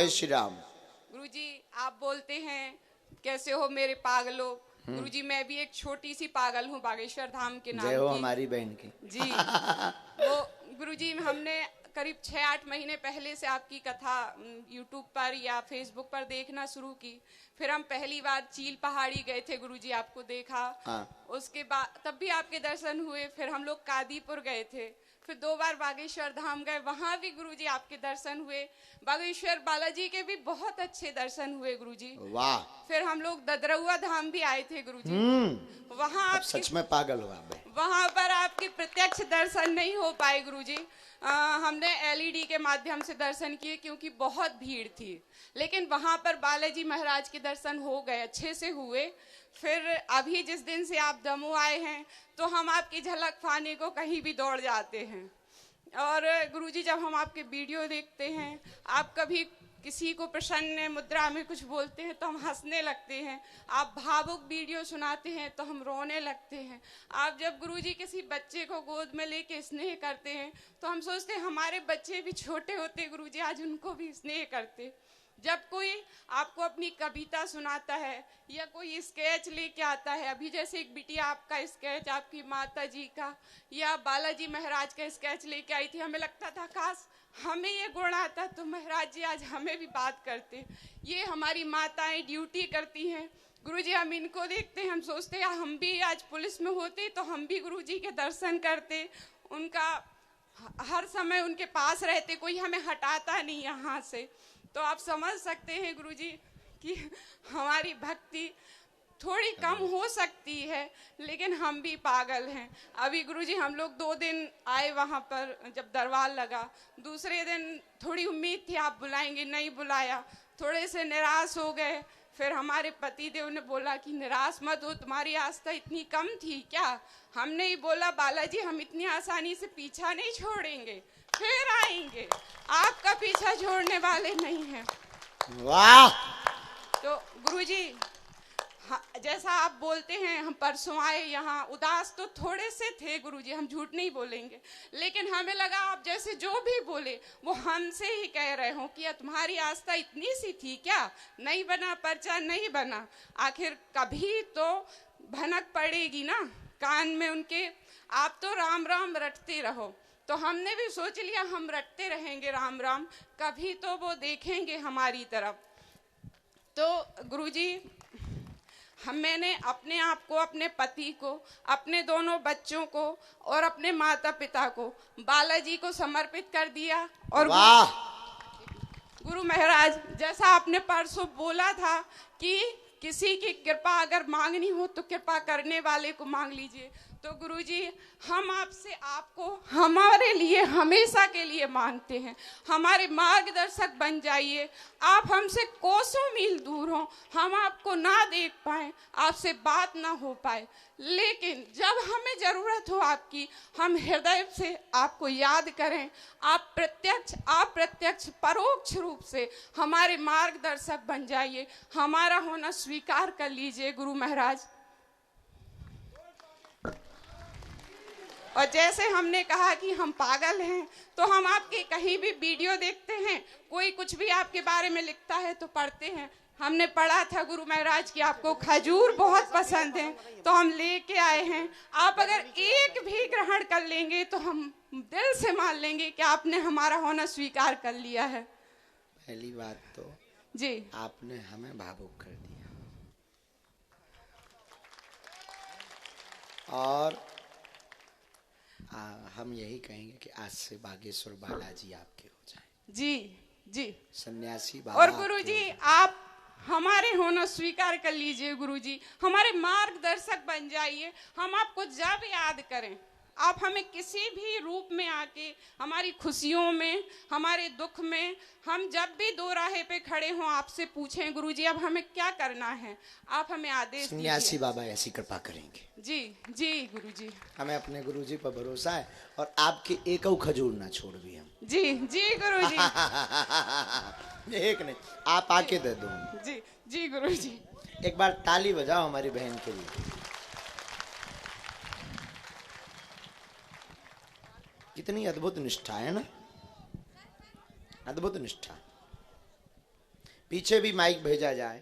जय श्री राम। गुरुजी आप बोलते हैं कैसे हो मेरे पागलो। गुरुजी मैं भी एक छोटी सी पागल हूँ बागेश्वर धाम के नाम जय हो की। हमारी बहन की। जी वो गुरुजी हमने करीब 6-8 महीने पहले से आपकी कथा यूट्यूब पर या फेसबुक पर देखना शुरू की। फिर हम पहली बार चील पहाड़ी गए थे गुरुजी, आपको देखा। उसके बाद तब भी आपके दर्शन हुए। फिर हम लोग कादीपुर गए थे, फिर 2 बार बागेश्वर धाम गए, वहां भी गुरुजी आपके दर्शन हुए। बागेश्वर बालाजी के भी बहुत अच्छे दर्शन हुए गुरुजी। वाह। फिर हम लोग ददरउआ धाम भी आए थे गुरुजी। वहां आप सच में पागल हो आप। वहां पर आपके प्रत्यक्ष दर्शन नहीं हो पाए गुरुजी। हमने एलईडी के माध्यम से दर्शन किए क्योंकि बहुत भीड़ थी, लेकिन वहां पर बालाजी महाराज के दर्शन हो गए, अच्छे से हुए। फिर अभी जिस दिन से आप दमू आए हैं तो हम आपकी झलक पाने को कहीं भी दौड़ जाते हैं। और गुरुजी जब हम आपके वीडियो देखते हैं, आप कभी किसी को प्रसन्न मुद्रा में कुछ बोलते हैं तो हम हंसने लगते हैं, आप भावुक वीडियो सुनाते हैं तो हम रोने लगते हैं। आप जब गुरुजी किसी बच्चे को गोद में लेके स्नेह करते हैं तो हम सोचते हैं हमारे बच्चे भी छोटे होते गुरुजी, आज उनको भी स्नेह करते। जब कोई आपको अपनी कविता सुनाता है या कोई स्केच लेके आता है, अभी जैसे एक बिटिया आपका स्केच आपकी माता जी का या बालाजी महाराज का स्केच लेके आई थी, हमें लगता था काश हमें ये गुण आता तो महाराज जी आज हमें भी बात करते। ये हमारी माताएं ड्यूटी करती हैं गुरुजी, हम इनको देखते हैं, हम सोचते हैं हम भी आज पुलिस में होते तो हम भी गुरुजी के दर्शन करते, उनका हर समय उनके पास रहते, कोई हमें हटाता नहीं यहाँ से। तो आप समझ सकते हैं गुरुजी कि हमारी भक्ति थोड़ी कम हो सकती है, लेकिन हम भी पागल हैं। अभी गुरुजी हम लोग 2 दिन आए वहाँ पर, जब दरबार लगा, दूसरे दिन थोड़ी उम्मीद थी आप बुलाएंगे, नहीं बुलाया, थोड़े से निराश हो गए। फिर हमारे पति देव ने बोला कि निराश मत हो, तुम्हारी आस्था इतनी कम थी क्या? हमने ही बोला बालाजी हम इतनी आसानी से पीछा नहीं छोड़ेंगे, फिर आएंगे, आपका पीछा छोड़ने वाले नहीं हैं। वाह। तो गुरुजी जैसा आप बोलते हैं, हम परसों आए यहाँ, उदास तो थोड़े से थे गुरुजी, हम झूठ नहीं बोलेंगे, लेकिन हमें लगा आप जैसे जो भी बोले वो हमसे ही कह रहे हो कि तुम्हारी आस्था इतनी सी थी क्या? नहीं बना पर्चा, नहीं बना, आखिर कभी तो भनक पड़ेगी ना कान में उनके। आप तो राम राम रटते रहो, तो हमने भी सोच लिया हम रटते रहेंगे राम राम, कभी तो वो देखेंगे हमारी तरफ। तो गुरुजी मैंने अपने आप को, अपने पति को, अपने दोनों बच्चों को और अपने माता पिता को बालाजी को समर्पित कर दिया। और गुरु महाराज जैसा आपने परसों बोला था कि किसी की कृपा अगर मांगनी हो तो कृपा करने वाले को मांग लीजिए, तो गुरुजी हम आपसे आपको हमारे लिए हमेशा के लिए मांगते हैं, हमारे मार्गदर्शक बन जाइए। आप हमसे कोसों मील दूर हो, हम आपको ना देख पाए, आपसे बात ना हो पाए, लेकिन जब हमें जरूरत हो आपकी, हम हृदय से आपको याद करें। आप प्रत्यक्ष परोक्ष रूप से हमारे मार्गदर्शक बन जाइए, हमारा होना स्वीकार कर लीजिए गुरु महाराज। और जैसे हमने कहा कि हम पागल हैं, तो हम आपके कहीं भी वीडियो देखते हैं, कोई कुछ भी आपके बारे में लिखता है तो पढ़ते हैं। हमने पढ़ा था गुरु महाराज कि आपको खजूर बहुत पसंद है, तो हम लेके आए हैं। आप अगर एक भी ग्रहण कर लेंगे तो हम दिल से मान लेंगे कि आपने हमारा होना स्वीकार कर लिया है। पहली बात तो जी आपने हमें भावुक कर दिया, और हम यही कहेंगे कि आज से बागेश्वर बालाजी आपके हो जाए। जी जी सन्यासी बाबा। और गुरुजी आप हमारे होना स्वीकार कर लीजिए गुरुजी, हमारे मार्गदर्शक बन जाइए। हम आपको जब याद करें, आप हमें किसी भी रूप में आके, हमारी खुशियों में, हमारे दुख में, हम जब भी 2 राहे पे खड़े हों आपसे पूछें गुरुजी अब हमें क्या करना है, आप हमें आदेश दीजिए। सन्यासी बाबा ऐसी कृपा करेंगे। जी जी गुरुजी, हमें अपने गुरुजी पर भरोसा है, और आपके एक खजूर ना छोड़ भी हम। जी जी गुरुजी। एक नहीं, आप आके दे दो। जी जी गुरुजी। एक बार ताली बजाओ हमारी बहन के लिए। कितनी अद्भुत निष्ठा है ना, अद्भुत निष्ठा। पीछे भी माइक भेजा जाए।